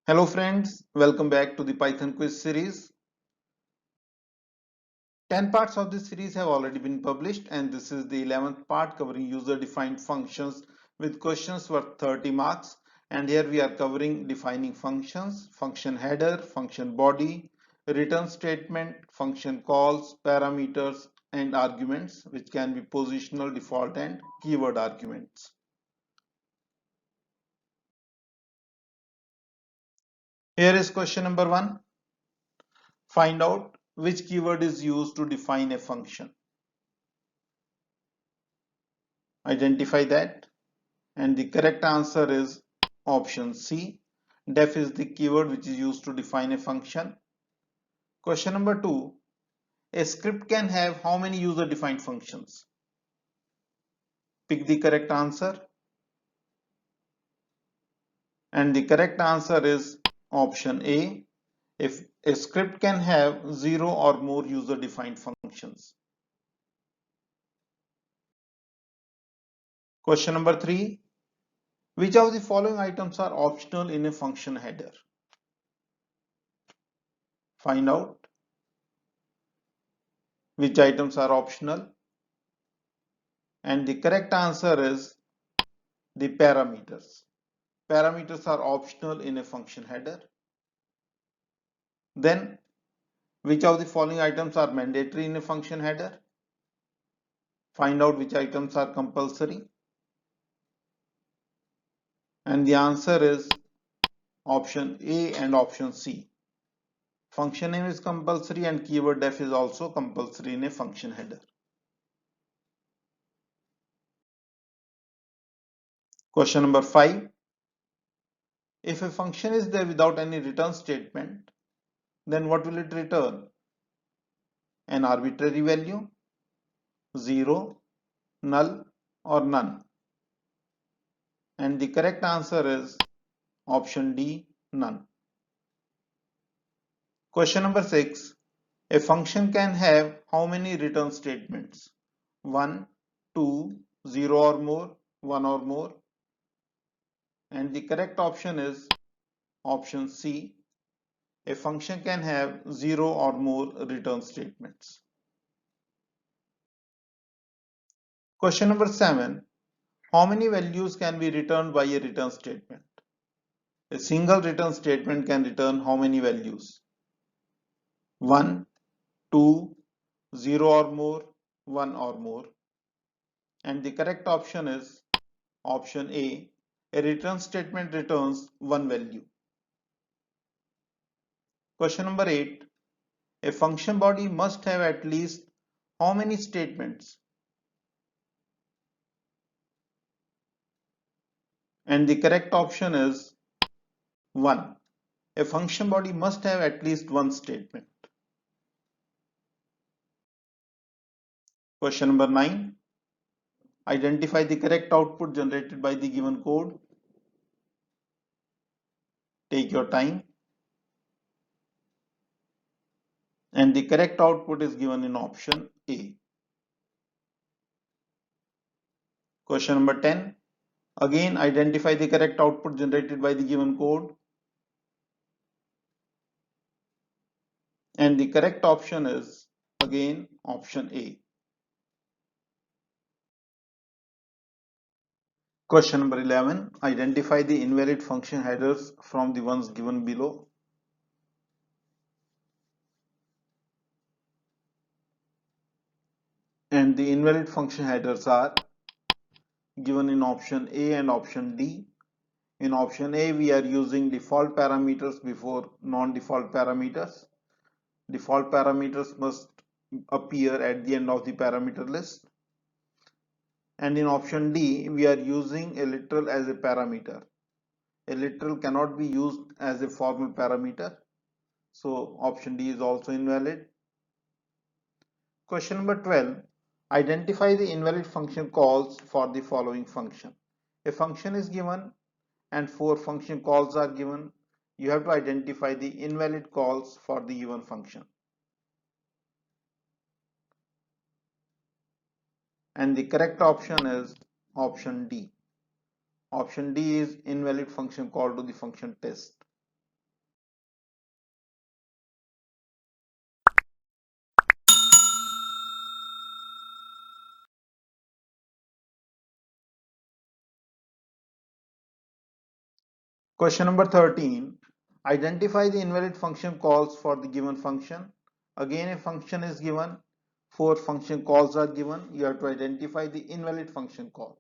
Hello friends, welcome back to the Python quiz series. 10 parts of this series have already been published and this is the 11th part covering user defined functions with questions worth 30 marks, and here we are covering defining functions, function header, function body, return statement, function calls, parameters and arguments which can be positional, default and keyword arguments. Here is question number 1. Find out which keyword is used to define a function. Identify that, and the correct answer is option C. Def is the keyword which is used to define a function. Question number 2. A script can have how many user defined functions? Pick the correct answer, and the correct answer is option A. If a script can have 0 or more user defined functions. Question number 3. Which of the following items are optional in a function header? Find out which items are optional, and the correct answer is the parameters. Parameters are optional in a function header. Then, which of the following items are mandatory in a function header? Find out which items are compulsory. And the answer is option A and option C. Function name is compulsory and keyword def is also compulsory in a function header. Question number 5. If a function is there without any return statement, then what will it return? An arbitrary value, 0, null or none? And the correct answer is option D, none. Question number 6. A function can have how many return statements? 1, 2, 0 or more, 1 or more. And the correct option is option C. A function can have 0 or more return statements. Question number 7. How many values can be returned by a return statement? A single return statement can return how many values? 1, 2, 0 or more, 1 or more. And the correct option is option A. A return statement returns one value. Question number 8. A function body must have at least how many statements? And the correct option is 1. A function body must have at least one statement. Question number 9. Identify the correct output generated by the given code. Take your time. And the correct output is given in option A. Question number 10. Again, identify the correct output generated by the given code. And the correct option is again option A. Question number 11. Identify the invalid function headers from the ones given below. And the invalid function headers are given in option A and option D. In option A, we are using default parameters before non-default parameters. Default parameters must appear at the end of the parameter list. And in option D, we are using a literal as a parameter. A literal cannot be used as a formal parameter. So option D is also invalid. Question number 12. Identify the invalid function calls for the following function. A function is given and 4 function calls are given. You have to identify the invalid calls for the given function. And the correct option is option D. Option D is invalid function call to the function test. Question number 13. Identify the invalid function calls for the given function. Again, a function is given. 4 function calls are given. You have to identify the invalid function call.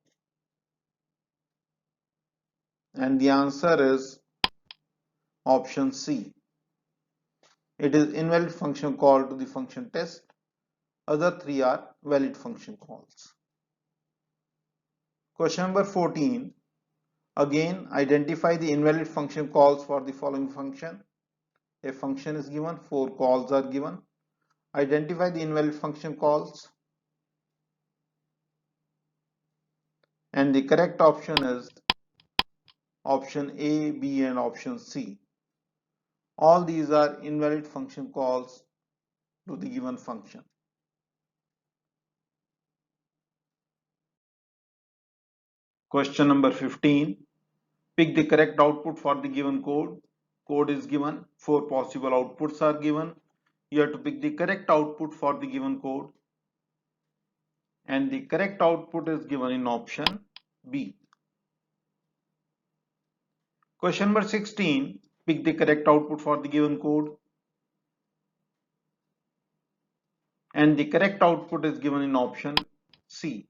And the answer is option C. It is invalid function call to the function test. Other 3 are valid function calls. Question number 14. Again, identify the invalid function calls for the following function. A function is given, 4 calls are given. Identify the invalid function calls. And the correct option is option A, B and option C. All these are invalid function calls to the given function. Question number 15. Pick the correct output for the given code. Code is given. 4 possible outputs are given. You have to pick the correct output for the given code. And the correct output is given in option B. Question number 16. Pick the correct output for the given code. And the correct output is given in option C.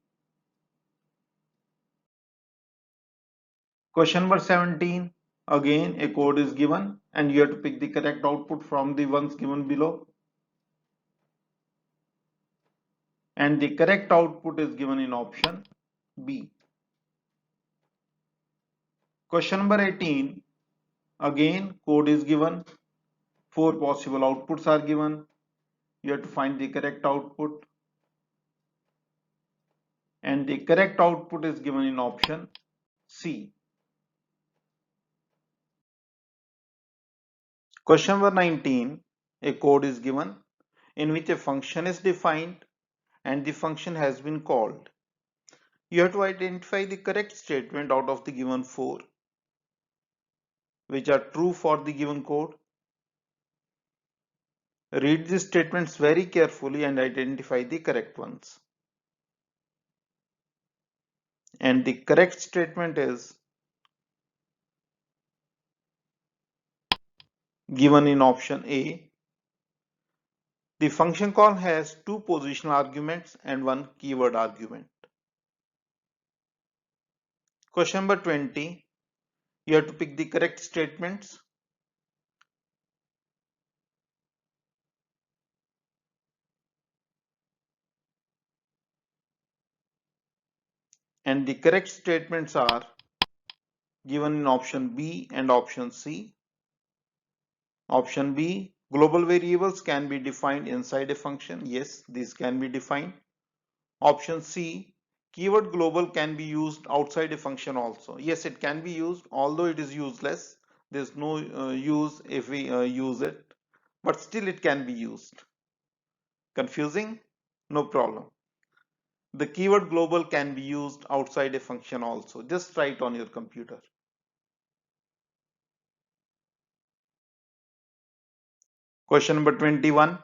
Question number 17. Again, a code is given and you have to pick the correct output from the ones given below. And the correct output is given in option B. Question number 18. Again, code is given. 4 possible outputs are given. You have to find the correct output. And the correct output is given in option C. Question number 19. A code is given in which a function is defined and the function has been called. You have to identify the correct statement out of the given 4 which are true for the given code. Read these statements very carefully and identify the correct ones. And the correct statement is given in option A. The function call has 2 positional arguments and 1 keyword argument. Question number 20. You have to pick the correct statements. And the correct statements are given in option B and option C. Option B, global variables can be defined inside a function. Yes, these can be defined. Option C, keyword global can be used outside a function also. Yes, it can be used, although it is useless. There's no use if we use it, but still it can be used. Confusing? No problem. The keyword global can be used outside a function also. Just try it on your computer. Question number 21.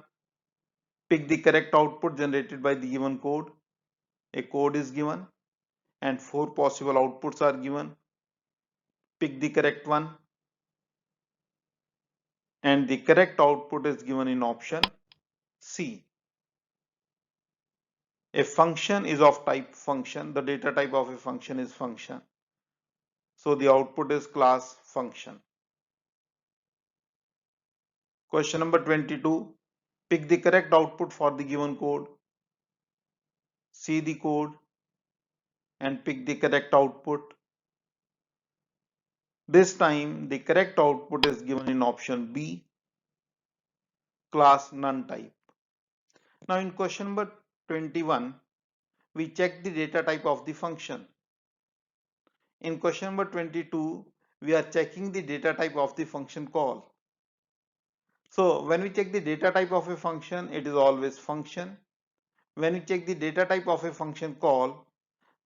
Pick the correct output generated by the given code. A code is given and 4 possible outputs are given. Pick the correct one. And the correct output is given in option C. A function is of type function. The data type of a function is function. So the output is class function. Question number 22. Pick the correct output for the given code. See the code and pick the correct output. This time the correct output is given in option B, class none type. Now in question number 21, we check the data type of the function. In question number 22, we are checking the data type of the function call. So when we check the data type of a function, it is always function. When we check the data type of a function call,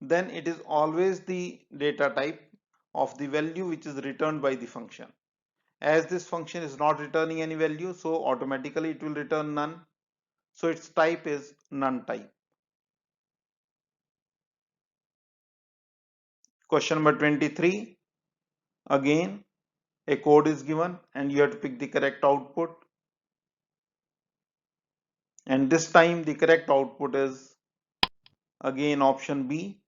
then it is always the data type of the value which is returned by the function. As this function is not returning any value, so automatically it will return none. So its type is none type. Question number 23. Again, A code is given and you have to pick the correct output, and this time the correct output is again option B,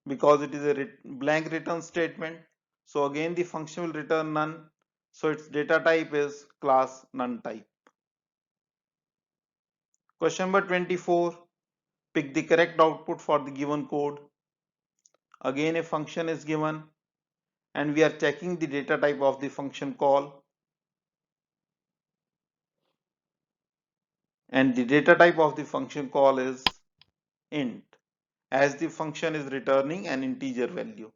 because it is a blank return statement. So again the function will return none, so its data type is class none type. Question number 24. Pick the correct output for the given code. Again a function is given and we are checking the data type of the function call, and the data type of the function call is int, as the function is returning an integer value.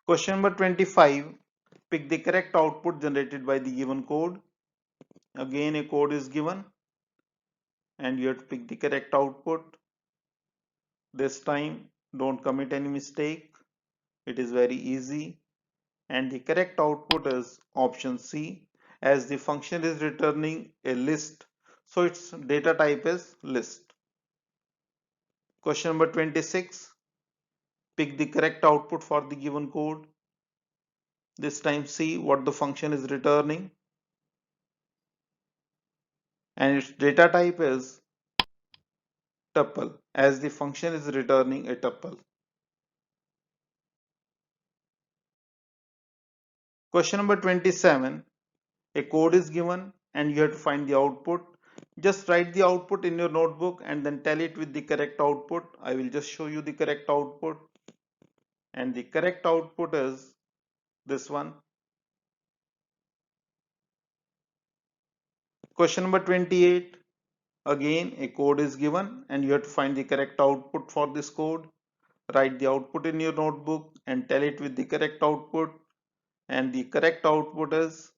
Question number 25. Pick the correct output generated by the given code. Again a code is given and you have to pick the correct output. This time don't commit any mistake. It is very easy, and the correct output is option C, as the function is returning a list, so its data type is list. Question number 26. Pick the correct output for the given code. This time see what the function is returning, and its data type is tuple, as the function is returning a tuple. Question number 27. A code is given and you have to find the output. Just write the output in your notebook and then tell it with the correct output. I will just show you the correct output, and the correct output is this one. Question number 28. Again a code is given and you have to find the correct output for this code. Write the output in your notebook and tell it with the correct output, and the correct output is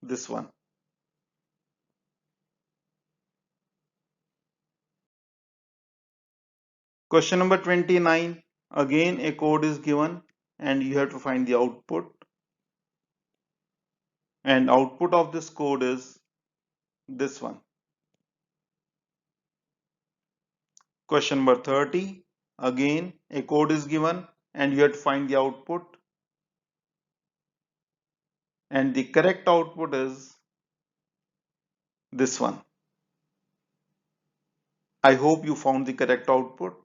this one. Question number 29. Again a code is given and you have to find the output, and output of this code is this one. Question number 30. Again a code is given and you have to find the output, and the correct output is this one. I hope you found the correct output.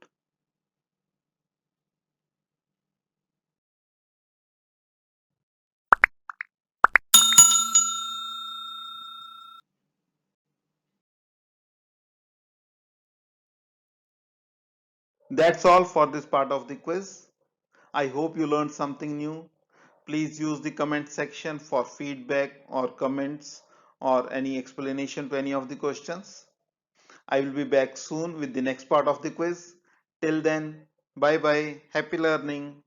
That's all for this part of the quiz. I hope you learned something new. Please use the comment section for feedback or comments or any explanation to any of the questions. I will be back soon with the next part of the quiz. Till then, bye bye. Happy learning.